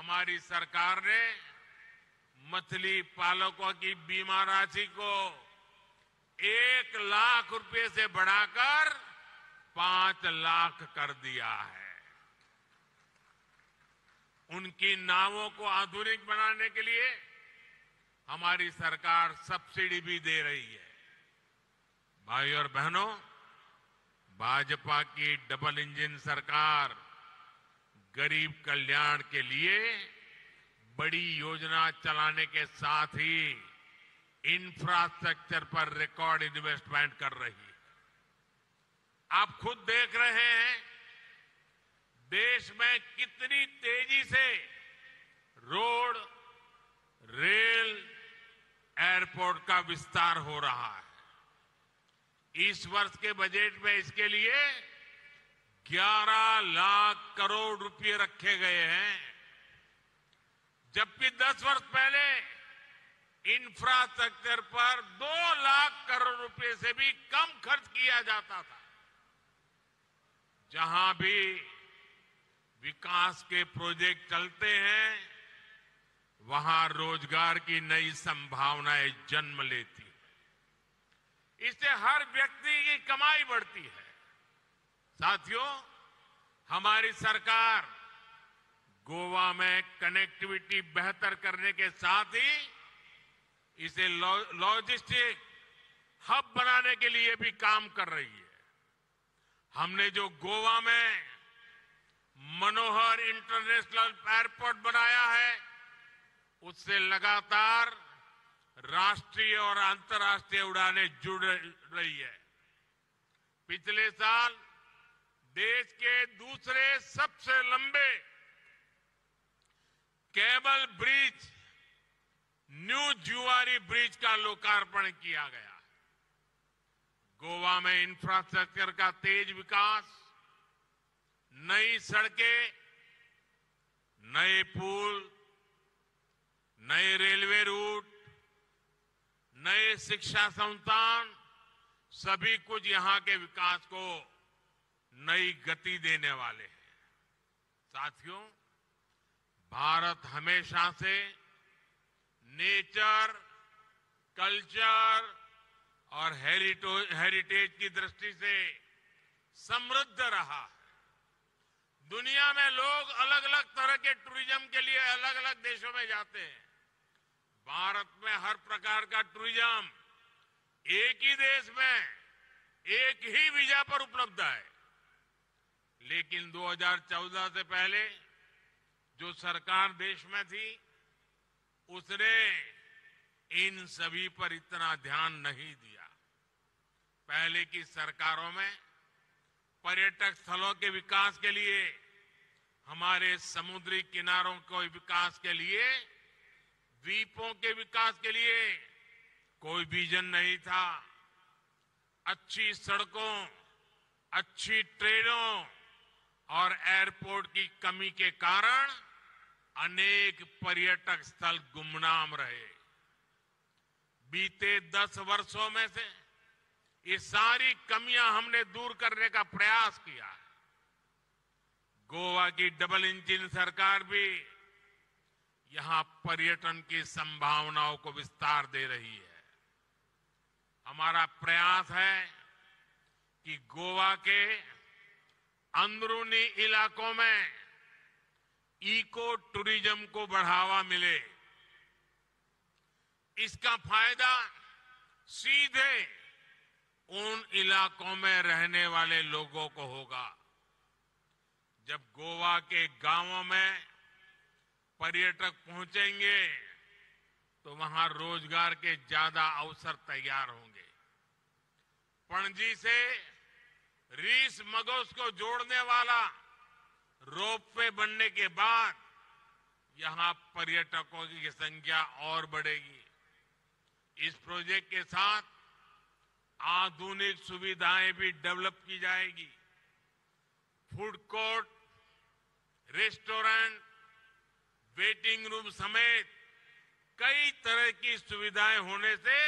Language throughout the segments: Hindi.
हमारी सरकार ने मछली पालकों की बीमा राशि को 1 लाख रुपए से बढ़ाकर 5 लाख कर दिया है। उनकी नावों को आधुनिक बनाने के लिए हमारी सरकार सब्सिडी भी दे रही है। भाइयों और बहनों, भाजपा की डबल इंजन सरकार गरीब कल्याण के लिए बड़ी योजना चलाने के साथ ही इंफ्रास्ट्रक्चर पर रिकॉर्ड इन्वेस्टमेंट कर रही है। आप खुद देख रहे हैं देश में कितनी तेजी से रोड, रेल, एयरपोर्ट का विस्तार हो रहा है। इस वर्ष के बजट में इसके लिए 11 लाख करोड़ रुपए रखे गए हैं, जबकि 10 वर्ष पहले इंफ्रास्ट्रक्चर पर 2 लाख करोड़ रुपए से भी कम खर्च किया जाता था। जहां भी विकास के प्रोजेक्ट चलते हैं, वहां रोजगार की नई संभावनाएं जन्म लेती हैं। इससे हर व्यक्ति की कमाई बढ़ती है। साथियों, हमारी सरकार गोवा में कनेक्टिविटी बेहतर करने के साथ ही इसे लॉजिस्टिक हब बनाने के लिए भी काम कर रही है। हमने जो गोवा में मनोहर इंटरनेशनल एयरपोर्ट बनाया है, उससे लगातार राष्ट्रीय और अंतर्राष्ट्रीय उड़ानें जुड़ रही है। पिछले साल देश के दूसरे सबसे लंबे केबल ब्रिज न्यू जुआरी ब्रिज का लोकार्पण किया गया। गोवा में इंफ्रास्ट्रक्चर का तेज विकास, नई सड़कें, नए पुल, नए रेलवे रूट, नए शिक्षा संस्थान, सभी कुछ यहां के विकास को नई गति देने वाले हैं। साथियों, भारत हमेशा से नेचर, कल्चर और हेरिटेज की दृष्टि से समृद्ध रहा है। दुनिया में लोग अलग अलग तरह के टूरिज्म के लिए अलग अलग देशों में जाते हैं। भारत में हर प्रकार का टूरिज्म एक ही देश में एक ही वीजा पर उपलब्ध है। लेकिन 2014 से पहले जो सरकार देश में थी, उसने इन सभी पर इतना ध्यान नहीं दिया। पहले की सरकारों में पर्यटक स्थलों के विकास के लिए, हमारे समुद्री किनारों के विकास के लिए, द्वीपों के विकास के लिए कोई विजन नहीं था। अच्छी सड़कों, अच्छी ट्रेनों और एयरपोर्ट की कमी के कारण अनेक पर्यटक स्थल गुमनाम रहे। बीते 10 वर्षों में से ये सारी कमियां हमने दूर करने का प्रयास किया है। गोवा की डबल इंजन सरकार भी यहां पर्यटन की संभावनाओं को विस्तार दे रही है। हमारा प्रयास है कि गोवा के अंदरूनी इलाकों में इको टूरिज्म को बढ़ावा मिले। इसका फायदा सीधे उन इलाकों में रहने वाले लोगों को होगा। जब गोवा के गांवों में पर्यटक पहुंचेंगे तो वहां रोजगार के ज्यादा अवसर तैयार होंगे। पणजी से रीस मगोस को जोड़ने वाला रोपवे बनने के बाद यहां पर्यटकों की संख्या और बढ़ेगी। इस प्रोजेक्ट के साथ आधुनिक सुविधाएं भी डेवलप की जाएगी। Food court, restaurant, waiting room समेत कई तरह की सुविधाएं होने से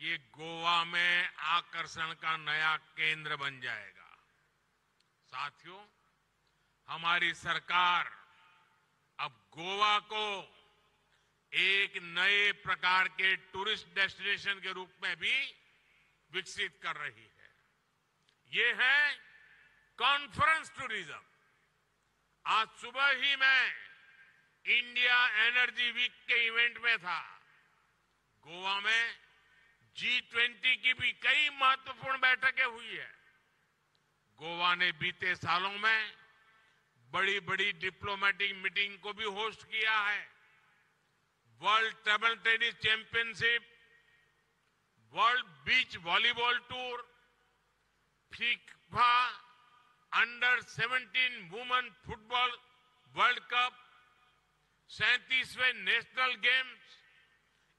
ये गोवा में आकर्षण का नया केंद्र बन जाएगा। साथियों, हमारी सरकार अब गोवा को एक नए प्रकार के टूरिस्ट डेस्टिनेशन के रूप में भी विकसित कर रही है। ये है कॉन्फ्रेंस टूरिज्म। आज सुबह ही मैं इंडिया एनर्जी वीक के इवेंट में था। गोवा में G20 की भी कई महत्वपूर्ण बैठकें हुई है। गोवा ने बीते सालों में बड़ी बड़ी डिप्लोमेटिक मीटिंग को भी होस्ट किया है। World table tennis championship, world beach volleyball tour, FIFA under 17 women football world cup, 37वें नेशनल गेम्स,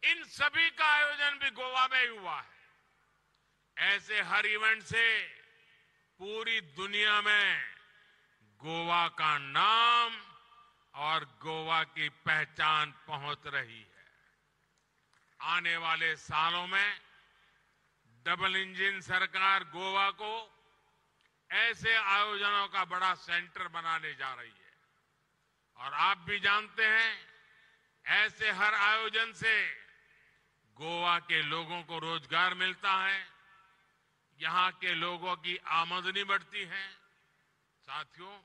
इन सभी का आयोजन भी गोवा में हुआ है। ऐसे हर इवेंट से पूरी दुनिया में गोवा का नाम और गोवा की पहचान पहुंच रही है। आने वाले सालों में डबल इंजन सरकार गोवा को ऐसे आयोजनों का बड़ा सेंटर बनाने जा रही है। और आप भी जानते हैं, ऐसे हर आयोजन से गोवा के लोगों को रोजगार मिलता है, यहां के लोगों की आमदनी बढ़ती है। साथियों,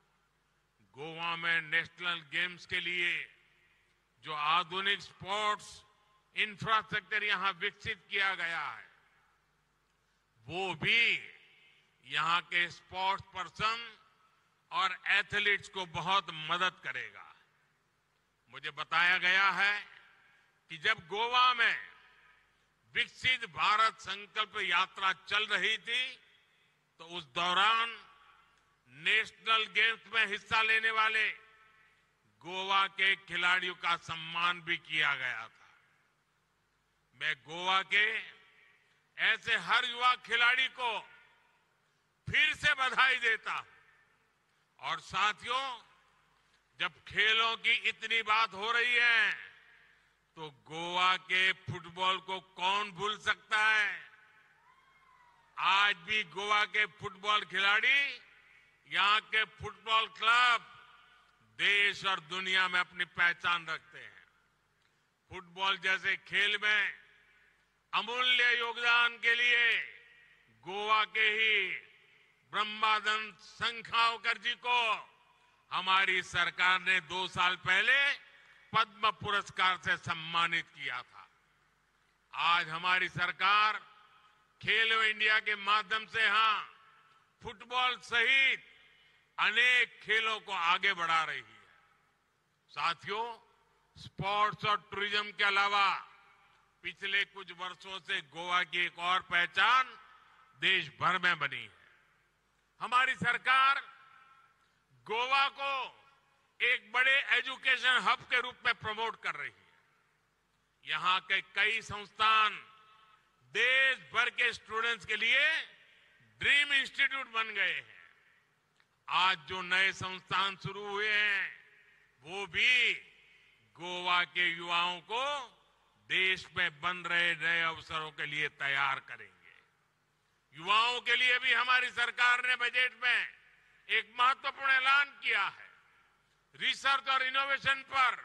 गोवा में नेशनल गेम्स के लिए जो आधुनिक स्पोर्ट्स इंफ्रास्ट्रक्चर यहां विकसित किया गया है, वो भी यहां के स्पोर्ट्स पर्सन और एथलीट्स को बहुत मदद करेगा। मुझे बताया गया है कि जब गोवा में विकसित भारत संकल्प यात्रा चल रही थी, तो उस दौरान नेशनल गेम्स में हिस्सा लेने वाले गोवा के खिलाड़ियों का सम्मान भी किया गया था। मैं गोवा के ऐसे हर युवा खिलाड़ी को फिर से बधाई देता हूं। और साथियों, जब खेलों की इतनी बात हो रही है, तो गोवा के फुटबॉल को कौन भूल सकता है। आज भी गोवा के फुटबॉल खिलाड़ी, यहां के फुटबॉल क्लब देश और दुनिया में अपनी पहचान रखते हैं। फुटबॉल जैसे खेल में अमूल्य योगदान के लिए गोवा के ही ब्रह्मानंद संखावकर जी को हमारी सरकार ने 2 साल पहले पद्म पुरस्कार से सम्मानित किया था। आज हमारी सरकार खेलो इंडिया के माध्यम से फुटबॉल सहित अनेक खेलों को आगे बढ़ा रही है। साथियों, स्पोर्ट्स और टूरिज्म के अलावा पिछले कुछ वर्षों से गोवा की एक और पहचान देश भर में बनी है। हमारी सरकार गोवा को एक बड़े एजुकेशन हब के रूप में प्रमोट कर रही है। यहां के कई संस्थान देश भर के स्टूडेंट्स के लिए ड्रीम इंस्टीट्यूट बन गए हैं। आज जो नए संस्थान शुरू हुए हैं, वो भी गोवा के युवाओं को देश में बन रहे नए अवसरों के लिए तैयार करेंगे। युवाओं के लिए भी हमारी सरकार ने बजट में एक महत्वपूर्ण ऐलान किया है। रिसर्च और इनोवेशन पर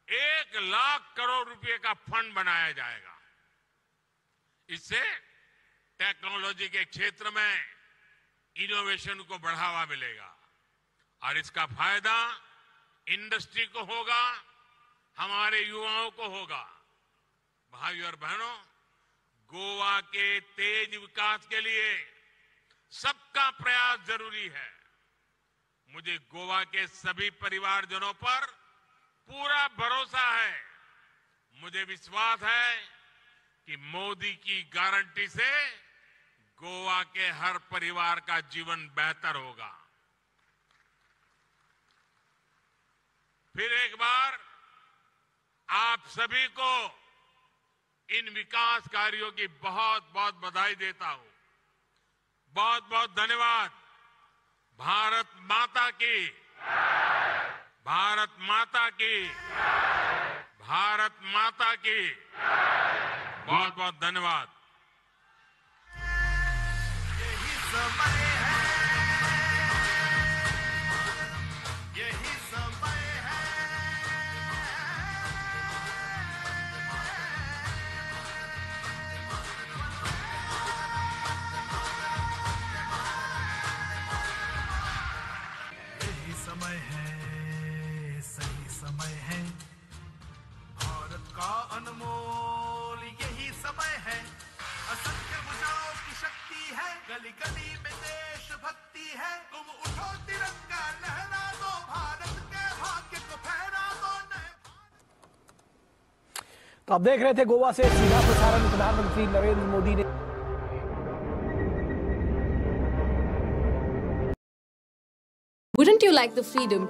1 लाख करोड़ रुपए का फंड बनाया जाएगा। इससे टेक्नोलॉजी के क्षेत्र में इनोवेशन को बढ़ावा मिलेगा और इसका फायदा इंडस्ट्री को होगा, हमारे युवाओं को होगा। भाइयों और बहनों, गोवा के तेज विकास के लिए सबका प्रयास जरूरी है। मुझे गोवा के सभी परिवारजनों पर पूरा भरोसा है। मुझे विश्वास है कि मोदी की गारंटी से गोवा के हर परिवार का जीवन बेहतर होगा। फिर एक बार आप सभी को इन विकास कार्यों की बहुत बहुत बधाई देता हूं। बहुत बहुत धन्यवाद। भारत माता की, भारत माता की, भारत माता की। बहुत बहुत धन्यवाद। यही समय है, यही समय है। समय है, भारत का अनमोल यही समय है। असंख्य भुजाओं की शक्ति है, गली गली में देशभक्ति है। तुम उठो तिरंगा लहरा दो, भारत के भाग्य को फहरा दो। तो आप देख रहे थे गोवा से सीधा प्रसारण प्रधानमंत्री नरेंद्र मोदी ने Wouldn't you like the freedom to